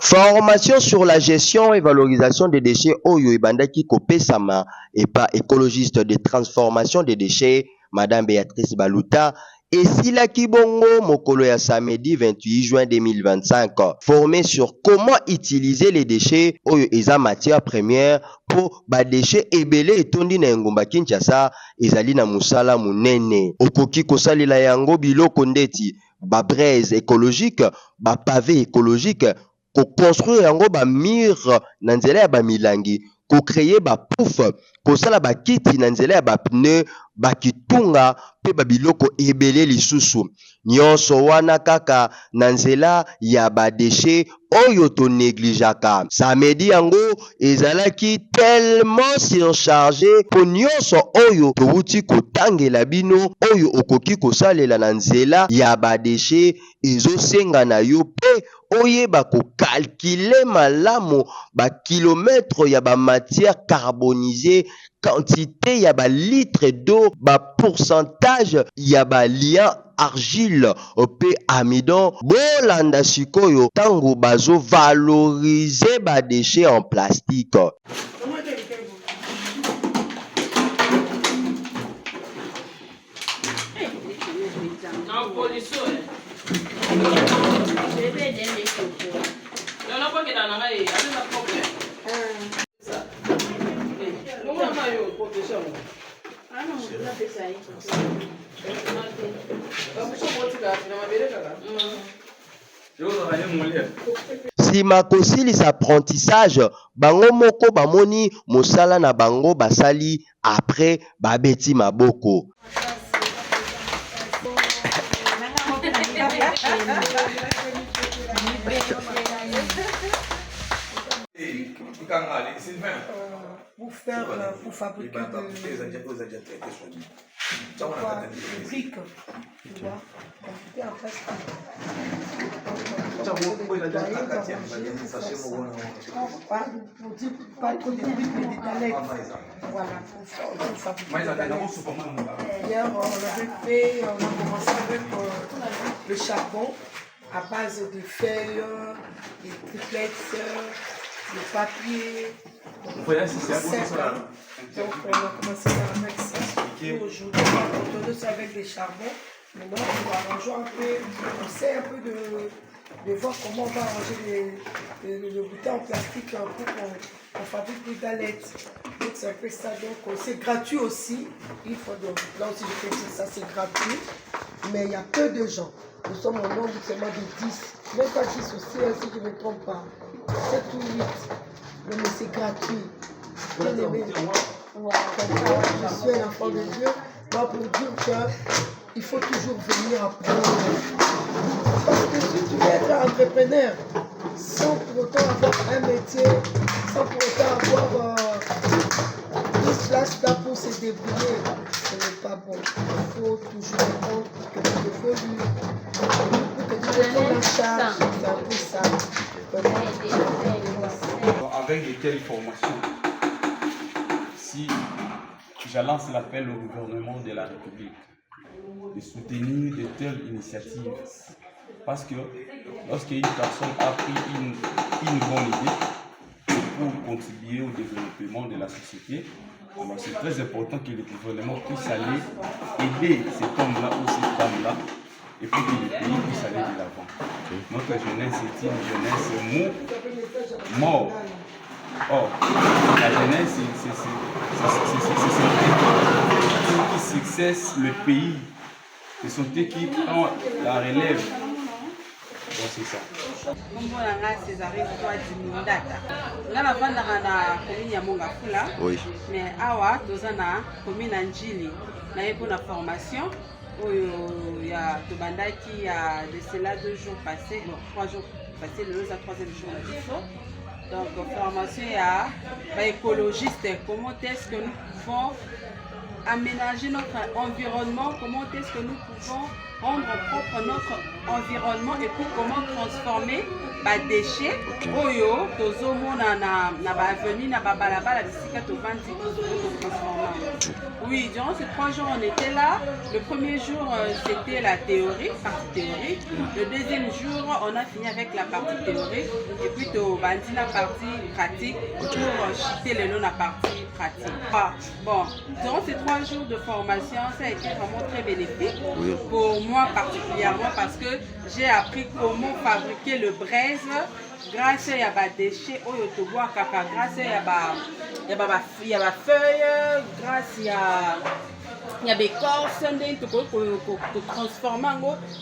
Formation sur la gestion et valorisation des déchets oyo ebandaki kopesama et pas écologiste de transformation des déchets Madame Béatrice Baluta esilaki bongo mokolo ya samedi 28 juin 2025 formé sur comment utiliser les déchets oyo eza matière première pour ba déchets ebele etondi na engumba Kinshasa ezali na musala munene okoki kosalela yango biloko ndeti ba braise écologique ba pavé écologique construire yango ba mur na nzela ya ba milangi créer ba pouf kosala ba kiti na nzela ya ba pneu bakitunga pe ba biloko ebele lisusu nyonso wana kaka na nzela ya ba déchets oyo to négligeaka samedi yango ezalaki tellement surchargé po nyonso oyo touti kotangela bino oyo okoki kosalela na nzela ya ba déchets ezosenga na yo pe oyeba calculer malamu ba kilomètre ya ba matière carbonisée quantité ya ba litre d'eau ba pourcentage ya ba lien argile pe amidon bolanda sikoyo tango bazo valoriser ba déchets en plastique. Sima kosilisa apprentissage bango moko bamoni mosala na bango basali après babeti maboko. Pour fabriquer des briques, tu vois, en plastique. Pas trop de briques, mais des talettes. Voilà, pour fabriquer. Hier, on avait fait, on a commencé avec le charbon à base de feuilles, des triplettes, le papier. Voilà, c'est ça. Donc on a commencé avec ça. Aujourd'hui, on continue ça avec des charbons. Maintenant, on va arranger un peu, on essaie un peu de voir comment on va arranger le bouteille en plastique pour qu'on fabrique des galettes. Donc c'est un peu ça. Donc c'est gratuit aussi. Il faut donc, là aussi je peux dire ça, c'est gratuit. Mais il y a peu de gens. Nous sommes au nombre seulement de 10. Même pas 10 aussi, si je ne me trompe pas. 7 ou 8. Mais c'est gratuit. Bien aimé. Je suis un enfant de Dieu. Moi, pour dire qu'il faut toujours venir apprendre. Parce que si tu veux être entrepreneur, sans pour autant avoir un métier, sans pour autant avoir tout cela pour se débrouiller, ce n'est pas bon. Il faut toujours apprendre que tu évolues, pour que tu te prennes en charge. C'est un peu ça. Avec de telles formations, si je lance l'appel au gouvernement de la République de soutenir de telles initiatives, parce que lorsqu'une personne a pris une bonne idée pour contribuer au développement de la société, alors c'est très important que le gouvernement puisse aller aider cet homme-là ou cette dame-là et puis que le pays puisse aller de l'avant. Notre jeunesse est une jeunesse morte. Or, la jeunesse, c'est ce qui succède le pays. Ce sont eux qui prennent la relève. Bon, c'est ça. Oui. Mais awa tozana commune Njili na yeko na formation il y a tobandaki il y a de cela 2 jours passés, non 3 jours passés, le 3e jour de défaut. Donc formation il y a écologiste, comment est-ce que nous pouvons aménager notre environnement, comment est-ce que nous pouvons rendre propre notre environnement et puis comment transformer les déchets oyo tozomona na ba avenue na ba balabala bisika to vandi transformer. Oui, durant ces 3 jours on était là. Le premier jour c'était la théorie, partie théorique. Le deuxième jour on a fini avec la partie théorique et puis to vandi la partie pratique pour chuter le long la partie pratique. Bon, durant ces 3 jours de formation, ça a été vraiment très bénéfique pour moi particulièrement parce que j'ai appris comment fabriquer le braise grâce à des déchets au yotoboa kaka, grâce à feuilles, grâce à des corses pour transformer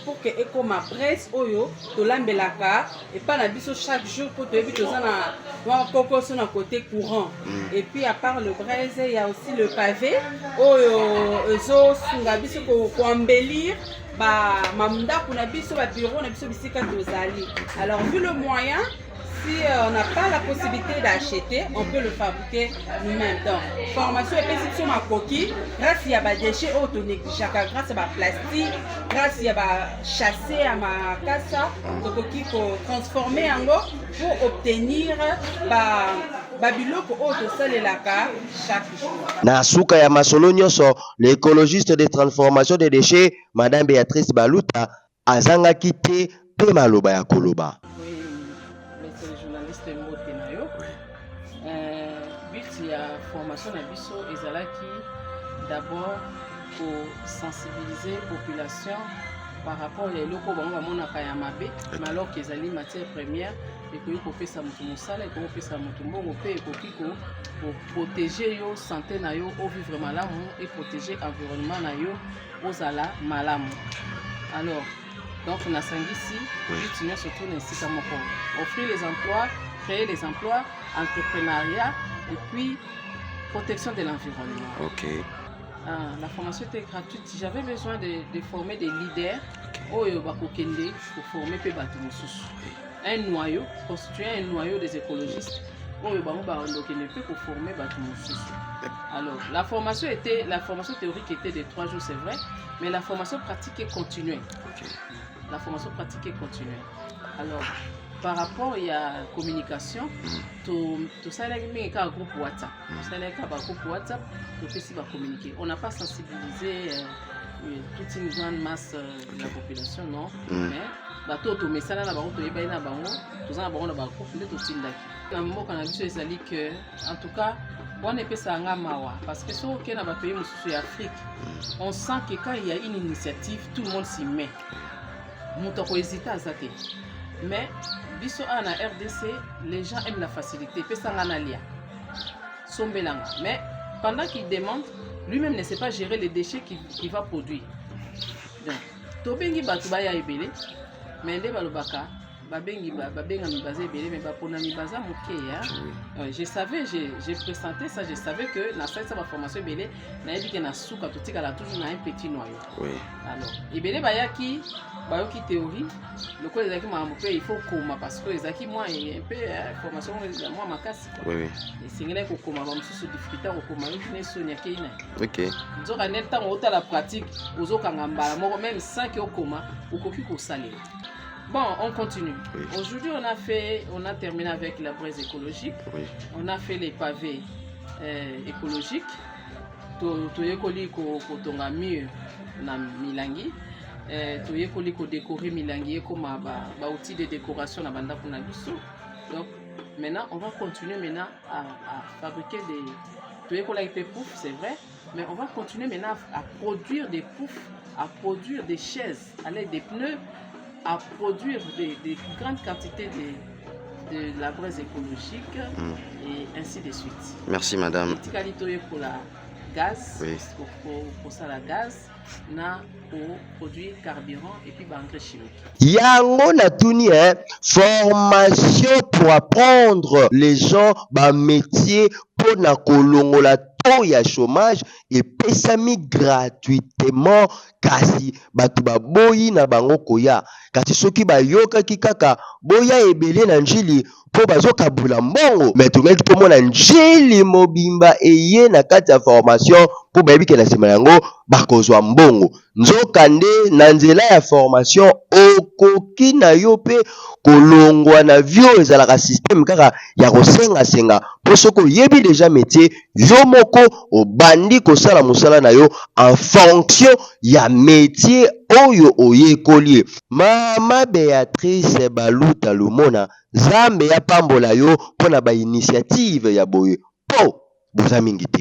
pour que éco ma presse oyo to lambelaka et pas la biso chaque jour pour te éviter na coco sur le côté courant. Et puis à part le braise, il y a aussi le pavé oyo zo sunga biso ko embellir ba mamda kuna biso ba bureau na biso bisika tozali. Alors vu le moyen, si on n'a pas la possibilité d'acheter, on peut le fabriquer nous-mêmes. Donc, formation et sur ma coquille, grâce à des déchets autoniques, grâce à ma plastique, grâce à ma chasser à ma casa, de coquille pour transformer en eau pour obtenir babiloko auto salelaka chaque jour. Na suka ya masolo nyonso, l'écologiste de transformation des déchets, Madame Béatrice Baluta, azangaki te pe maloba ya koloba. Formation na biso ezalaki d'abord pour sensibiliser la population par rapport à l'eloko bango bamonaka ya mabe, mais alors que ezali matière première ekoki kopesa moto mosala ekoki kopesa moto mbongo mpe ekoki protéger yo santé na yo ovivre malamu et protéger environnement na yo ozala malamu. Alors donc nasangisi but nyonso surtout na esika moko offrir les emplois, créer les emplois, entrepreneuriat et puis protection de l'environnement. Ok. La formation était gratuite. J'avais besoin de former des leaders pour former un noyau, constituer un noyau des écologistes pour former. Alors, la formation théorique était de 3 jours, c'est vrai, mais la formation pratique est continuée. La formation pratique est continuée. Alors, par rapport à la communication, tout ça est un groupe WhatsApp. Communiquer. On n'a pas sensibilisé toute une grande masse de la population, non. Mais tout message là, en tout cas, on est parce que sur aucun pays en Afrique, on sent que quand il y a une initiative, tout le monde s'y met. On hésite à zater. Mais biso à la RDC, les gens aiment la facilité. Mais pendant qu'il demande, lui-même ne sait pas gérer les déchets qu'il va produire. Donc, tobengi batubaya ebele, mais nde balobaka, babenga mibaza ebele, mais bapona mibaza mokeya. Je savais, j'ai présenté ça, je savais que dans cette formation ebele, na yebi ke na suka totika la toujours na un petit noyau. Oui. Alors, ebele bayaki bayoki théorie, le quoi ezaki ma mpe il faut koma parce que ezaki moi un peu formation moi makasi. Oui oui. Et singela ko koma ba msusu difficulté ko koma une sonia keina. OK. Nzoka net temps ota la pratique ozokanga mbala moko même sans que okoma okoki ko saler. Bon, on continue. Oui. Aujourd'hui, on a terminé avec la braise écologique. Oui. On a fait les pavés écologiques. Toyekoli ko tonga mur na milangi. Toyekoli ko décorer milangi comme outil de décoration na banda pour na biso. Donc maintenant, on va continuer à fabriquer des toyekola épée pouf, c'est vrai, mais on va continuer maintenant à produire des poufs, à produire des chaises à l'aide des pneus, à produire des grandes quantités de la braise écologique et ainsi de suite. Merci madame. Pour la gaz, oui. pour ça la gaz, pour produire carburant et puis engrais chimique. Yango na tuni formation pour apprendre les gens métier pour na kolongola to ya chômage et pesami gratuitement kasi batu boyi na bango koya kasi soki bayoka kaka boya ebele na njili mpo bazokabula mbongo me tongaki mpo mona njeli mobimba eye na kati ya formation mpo bayebi ke na nsima yango bakozwa mbongo. Nzokande na nzela ya formation okoki na yo mpe kolongwa na vio ezalaka systeme kaka ya kosenga mpo soki oyebi deja métier yo moko obandi kosala mosala na yo en fonction ya métier oyo oyekoli. Mama Béatrice Baluta Lumona, Nzambe apambola yo mpona ba initiative ya boye mpo boza mingi te.